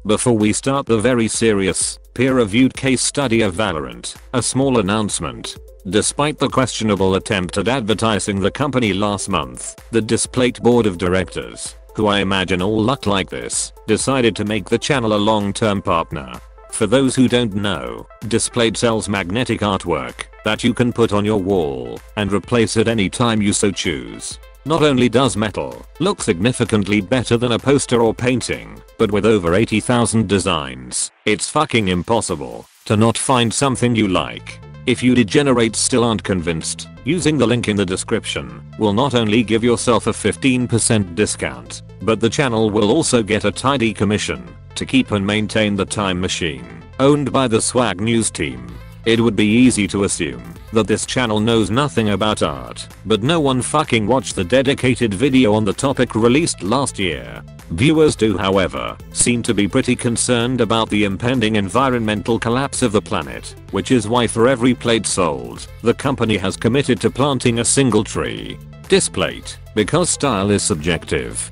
Before we start the very serious, peer-reviewed case study of Valorant, a small announcement. Despite the questionable attempt at advertising the company last month, the Displate board of directors, who I imagine all look like this, decided to make the channel a long-term partner. For those who don't know, Displate sells magnetic artwork that you can put on your wall and replace it anytime you so choose. Not only does metal look significantly better than a poster or painting, but with over 80,000 designs, it's fucking impossible to not find something you like. If you degenerates still aren't convinced, using the link in the description will not only give yourself a 15% discount, but the channel will also get a tidy commission to keep and maintain the time machine, owned by the Swag News team. It would be easy to assume that this channel knows nothing about art, but no one fucking watched the dedicated video on the topic released last year. Viewers do, however, seem to be pretty concerned about the impending environmental collapse of the planet, which is why for every plate sold, the company has committed to planting a single tree. Displate, because style is subjective.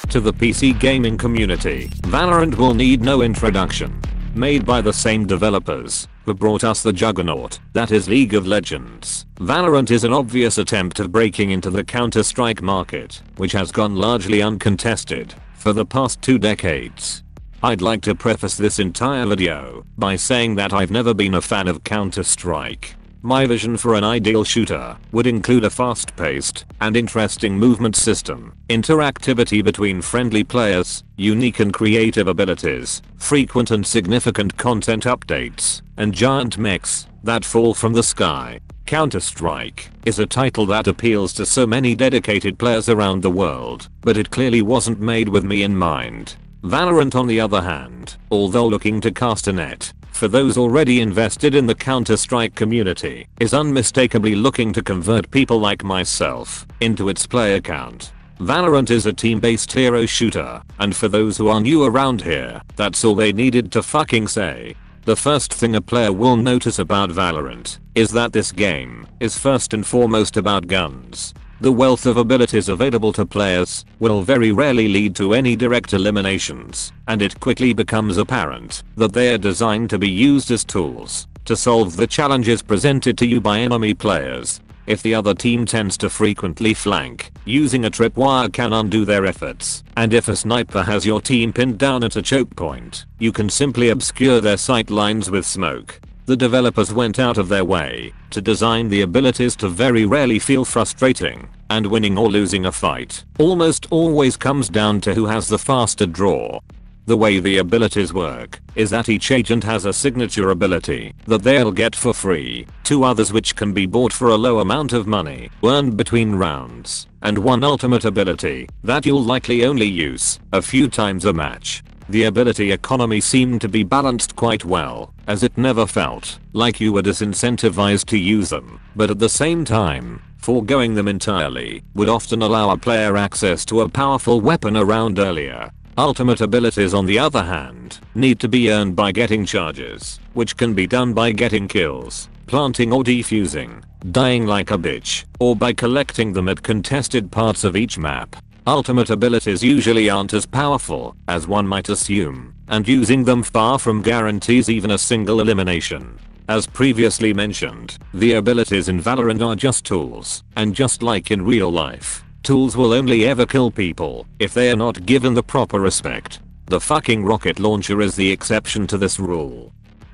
To the PC gaming community, Valorant will need no introduction. Made by the same developers who brought us the juggernaut that is League of Legends, Valorant is an obvious attempt at breaking into the Counter-Strike market, which has gone largely uncontested for the past 2 decades. I'd like to preface this entire video by saying that I've never been a fan of Counter-Strike. My vision for an ideal shooter would include a fast-paced and interesting movement system, interactivity between friendly players, unique and creative abilities, frequent and significant content updates, and giant mechs that fall from the sky. Counter-Strike is a title that appeals to so many dedicated players around the world, but it clearly wasn't made with me in mind. Valorant, on the other hand, although looking to cast a net for those already invested in the Counter-Strike community, is unmistakably looking to convert people like myself into its player count. Valorant is a team-based hero shooter, and for those who are new around here, that's all they needed to fucking say. The first thing a player will notice about Valorant is that this game is first and foremost about guns. The wealth of abilities available to players will very rarely lead to any direct eliminations, and it quickly becomes apparent that they are designed to be used as tools to solve the challenges presented to you by enemy players. If the other team tends to frequently flank, using a tripwire can undo their efforts, and if a sniper has your team pinned down at a choke point, you can simply obscure their sight lines with smoke. The developers went out of their way to design the abilities to very rarely feel frustrating, and winning or losing a fight almost always comes down to who has the faster draw. The way the abilities work is that each agent has a signature ability that they'll get for free, 2 others which can be bought for a low amount of money earned between rounds, and 1 ultimate ability that you'll likely only use a few times a match. The ability economy seemed to be balanced quite well, as it never felt like you were disincentivized to use them, but at the same time, foregoing them entirely would often allow a player access to a powerful weapon a round earlier. Ultimate abilities, on the other hand, need to be earned by getting charges, which can be done by getting kills, planting or defusing, dying like a bitch, or by collecting them at contested parts of each map. Ultimate abilities usually aren't as powerful as one might assume, and using them far from guarantees even a single elimination. As previously mentioned, the abilities in Valorant are just tools, and just like in real life, tools will only ever kill people if they are not given the proper respect. The fucking rocket launcher is the exception to this rule.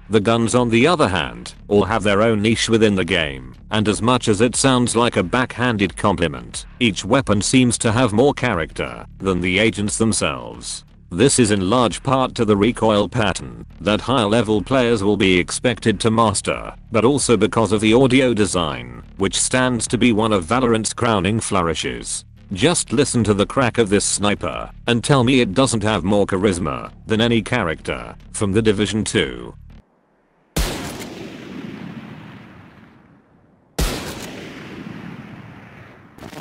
The guns, on the other hand, all have their own niche within the game, and as much as it sounds like a backhanded compliment, each weapon seems to have more character than the agents themselves. This is in large part to the recoil pattern that higher level players will be expected to master, but also because of the audio design, which stands to be one of Valorant's crowning flourishes. Just listen to the crack of this sniper and tell me it doesn't have more charisma than any character from The Division 2.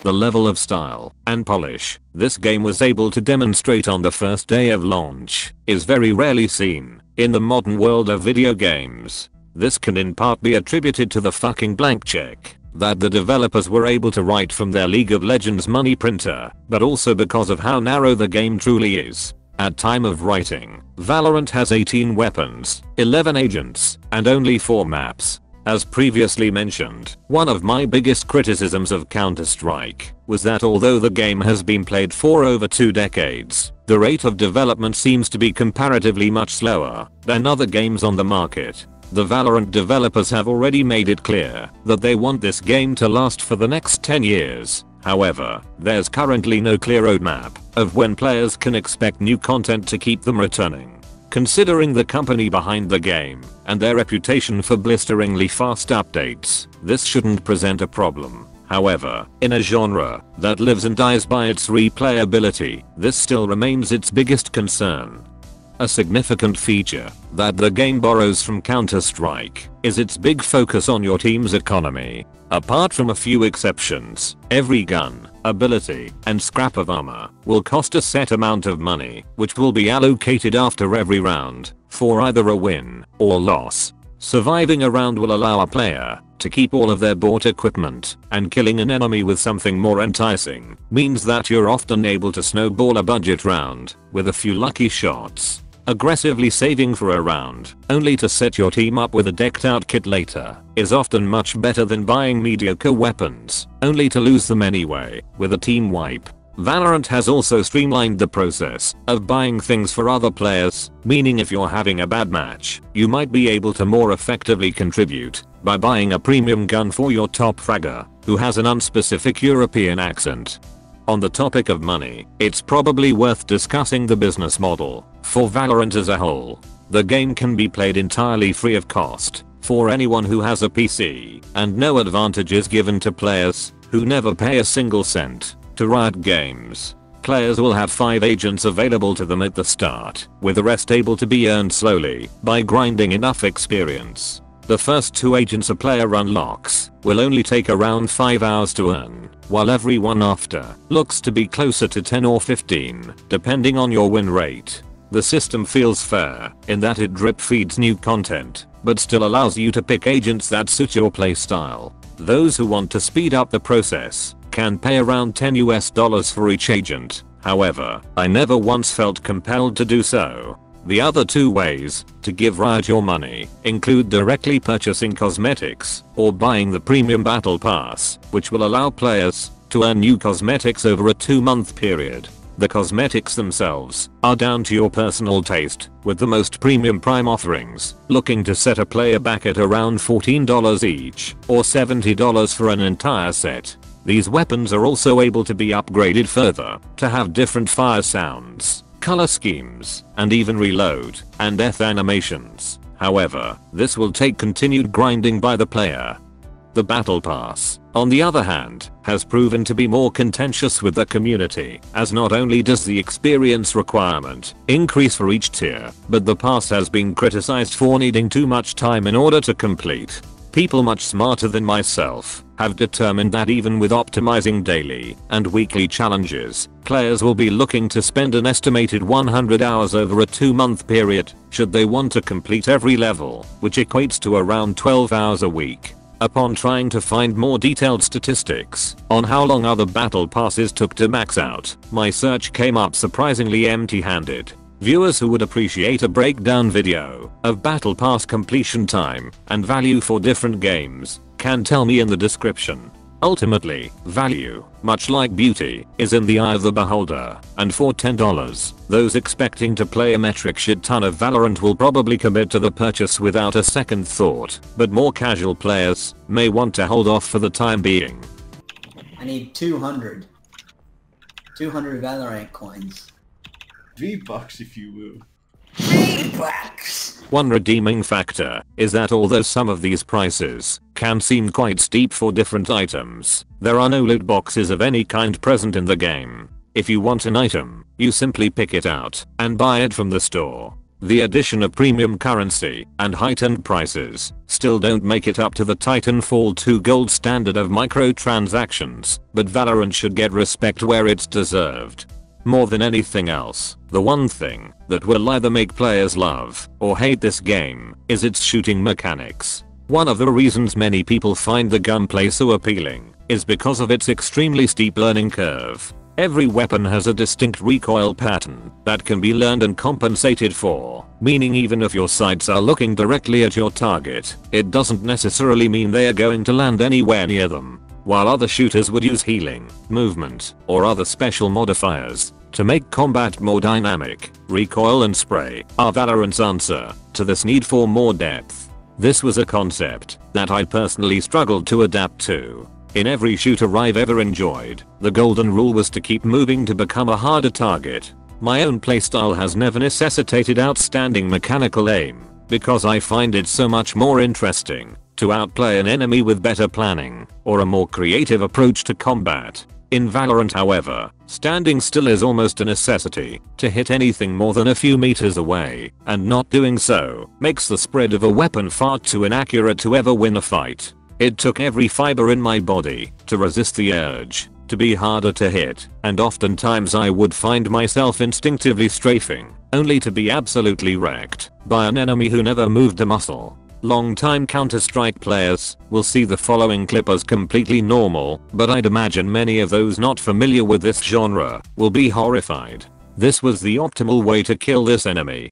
The level of style and polish this game was able to demonstrate on the first day of launch is very rarely seen in the modern world of video games. This can in part be attributed to the fucking blank check that the developers were able to write from their League of Legends money printer, but also because of how narrow the game truly is. At time of writing, Valorant has 18 weapons, 11 agents, and only 4 maps. As previously mentioned, one of my biggest criticisms of Counter-Strike was that although the game has been played for over 2 decades, the rate of development seems to be comparatively much slower than other games on the market. The Valorant developers have already made it clear that they want this game to last for the next 10 years. However, there's currently no clear roadmap of when players can expect new content to keep them returning. Considering the company behind the game and their reputation for blisteringly fast updates, this shouldn't present a problem. However, in a genre that lives and dies by its replayability, this still remains its biggest concern. A significant feature that the game borrows from Counter-Strike is its big focus on your team's economy. Apart from a few exceptions, every gun, ability, and scrap of armor will cost a set amount of money, which will be allocated after every round for either a win or loss. Surviving a round will allow a player to keep all of their bought equipment, and killing an enemy with something more enticing means that you're often able to snowball a budget round with a few lucky shots. Aggressively saving for a round, only to set your team up with a decked out kit later, is often much better than buying mediocre weapons, only to lose them anyway, with a team wipe. Valorant has also streamlined the process of buying things for other players, meaning if you're having a bad match, you might be able to more effectively contribute by buying a premium gun for your top fragger, who has an unspecific European accent. On the topic of money, it's probably worth discussing the business model for Valorant as a whole. The game can be played entirely free of cost for anyone who has a PC, and no advantages given to players who never pay a single cent to Riot Games. Players will have 5 agents available to them at the start, with the rest able to be earned slowly by grinding enough experience. The first 2 agents a player unlocks will only take around 5 hours to earn, while every one after looks to be closer to 10 or 15, depending on your win rate. The system feels fair in that it drip feeds new content, but still allows you to pick agents that suit your playstyle. Those who want to speed up the process can pay around $10 for each agent. However, I never once felt compelled to do so. The other 2 ways to give Riot your money include directly purchasing cosmetics or buying the premium battle pass, which will allow players to earn new cosmetics over a 2-month period. The cosmetics themselves are down to your personal taste, with the most premium prime offerings looking to set a player back at around $14 each or $70 for an entire set. These weapons are also able to be upgraded further to have different fire sounds, color schemes, and even reload and death animations. However, this will take continued grinding by the player. The Battle Pass, on the other hand, has proven to be more contentious with the community, as not only does the experience requirement increase for each tier, but the pass has been criticized for needing too much time in order to complete. People much smarter than myself have determined that even with optimizing daily and weekly challenges, players will be looking to spend an estimated 100 hours over a 2-month period should they want to complete every level, which equates to around 12 hours a week. Upon trying to find more detailed statistics on how long other battle passes took to max out, my search came up surprisingly empty-handed. Viewers who would appreciate a breakdown video of battle pass completion time and value for different games can tell me in the description. Ultimately, value, much like beauty, is in the eye of the beholder, and for $10, those expecting to play a metric shit ton of Valorant will probably commit to the purchase without a second thought, but more casual players may want to hold off for the time being. I need 200 Valorant coins. $3 if you will. $3! One redeeming factor is that although some of these prices can seem quite steep for different items, there are no loot boxes of any kind present in the game. If you want an item, you simply pick it out and buy it from the store. The addition of premium currency and heightened prices still don't make it up to the Titanfall 2 gold standard of microtransactions, but Valorant should get respect where it's deserved. More than anything else, the one thing that will either make players love or hate this game is its shooting mechanics. One of the reasons many people find the gunplay so appealing is because of its extremely steep learning curve. Every weapon has a distinct recoil pattern that can be learned and compensated for, meaning even if your sights are looking directly at your target, it doesn't necessarily mean they are going to land anywhere near them. While other shooters would use healing, movement, or other special modifiers to make combat more dynamic, recoil and spray are Valorant's answer to this need for more depth. This was a concept that I personally struggled to adapt to. In every shooter I've ever enjoyed, the golden rule was to keep moving to become a harder target. My own playstyle has never necessitated outstanding mechanical aim, because I find it so much more interesting to outplay an enemy with better planning or a more creative approach to combat. In Valorant, however, standing still is almost a necessity to hit anything more than a few meters away, and not doing so makes the spread of a weapon far too inaccurate to ever win a fight. It took every fiber in my body to resist the urge to be harder to hit, and oftentimes I would find myself instinctively strafing, only to be absolutely wrecked by an enemy who never moved a muscle. Long-time Counter-Strike players will see the following clip as completely normal, but I'd imagine many of those not familiar with this genre will be horrified. This was the optimal way to kill this enemy.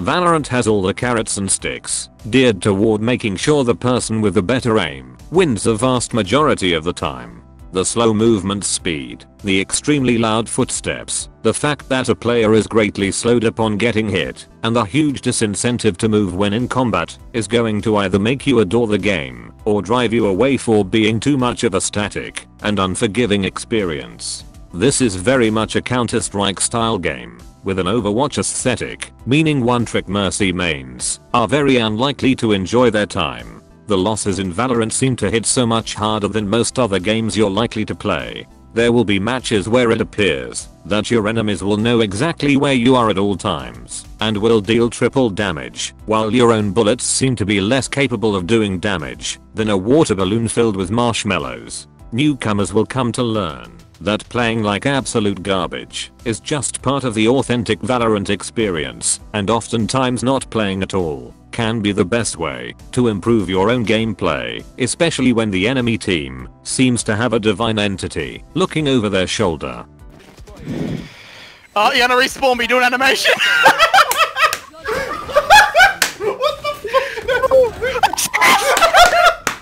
Valorant has all the carrots and sticks geared toward making sure the person with the better aim wins the vast majority of the time. The slow movement speed, the extremely loud footsteps, the fact that a player is greatly slowed upon getting hit, and the huge disincentive to move when in combat is going to either make you adore the game or drive you away for being too much of a static and unforgiving experience. This is very much a Counter-Strike style game with an Overwatch aesthetic, meaning one-trick mercy mains are very unlikely to enjoy their time. The losses in Valorant seem to hit so much harder than most other games you're likely to play. There will be matches where it appears that your enemies will know exactly where you are at all times and will deal triple damage, while your own bullets seem to be less capable of doing damage than a water balloon filled with marshmallows. Newcomers will come to learn that playing like absolute garbage is just part of the authentic Valorant experience, and oftentimes not playing at all can be the best way to improve your own gameplay, especially when the enemy team seems to have a divine entity looking over their shoulder. Oh, you're gonna respawn me doing animation! What the fuck?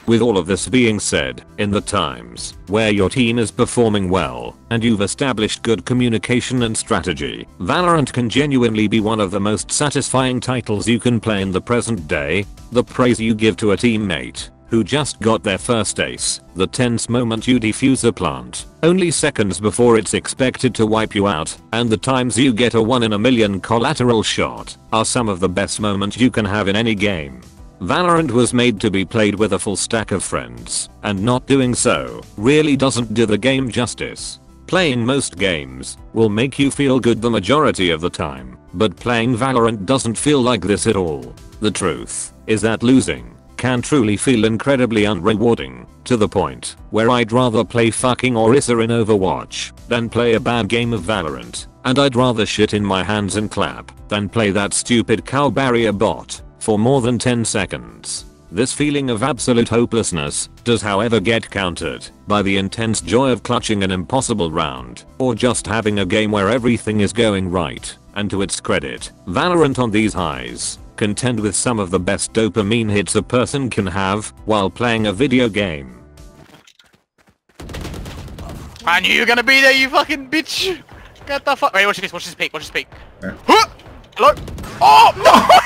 With all of this being said, in the times where your team is performing well and you've established good communication and strategy, Valorant can genuinely be one of the most satisfying titles you can play in the present day. The praise you give to a teammate who just got their first ace, the tense moment you defuse a plant only seconds before it's expected to wipe you out, and the times you get a 1 in a million collateral shot are some of the best moments you can have in any game. Valorant was made to be played with a full stack of friends, and not doing so really doesn't do the game justice. Playing most games will make you feel good the majority of the time, but playing Valorant doesn't feel like this at all. The truth is that losing can truly feel incredibly unrewarding, to the point where I'd rather play fucking Orisa in Overwatch than play a bad game of Valorant, and I'd rather shit in my hands and clap than play that stupid cow barrier bot for more than 10 seconds. This feeling of absolute hopelessness does however get countered by the intense joy of clutching an impossible round, or just having a game where everything is going right, and to its credit, Valorant on these highs contend with some of the best dopamine hits a person can have while playing a video game. I knew you were gonna be there, you fucking bitch! Get the fuck- Wait, watch this peek, watch this peek. Where? Huh! Hello? Oh, no!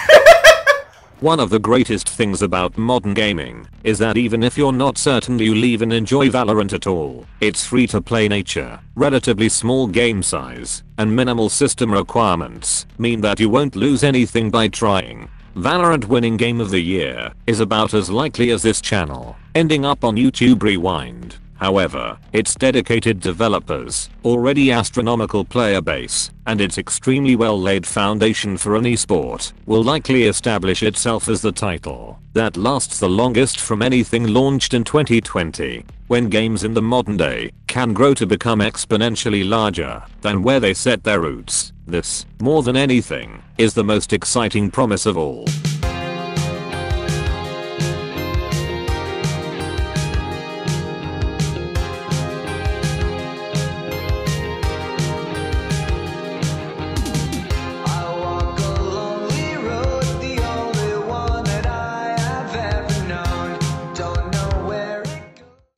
One of the greatest things about modern gaming is that even if you're not certain you even enjoy Valorant at all, its free-to-play nature, relatively small game size, and minimal system requirements mean that you won't lose anything by trying. Valorant winning Game of the Year is about as likely as this channel ending up on YouTube Rewind. However, its dedicated developers, already astronomical player base, and its extremely well laid foundation for an esport will likely establish itself as the title that lasts the longest from anything launched in 2020, when games in the modern day can grow to become exponentially larger than where they set their roots. This, more than anything, is the most exciting promise of all.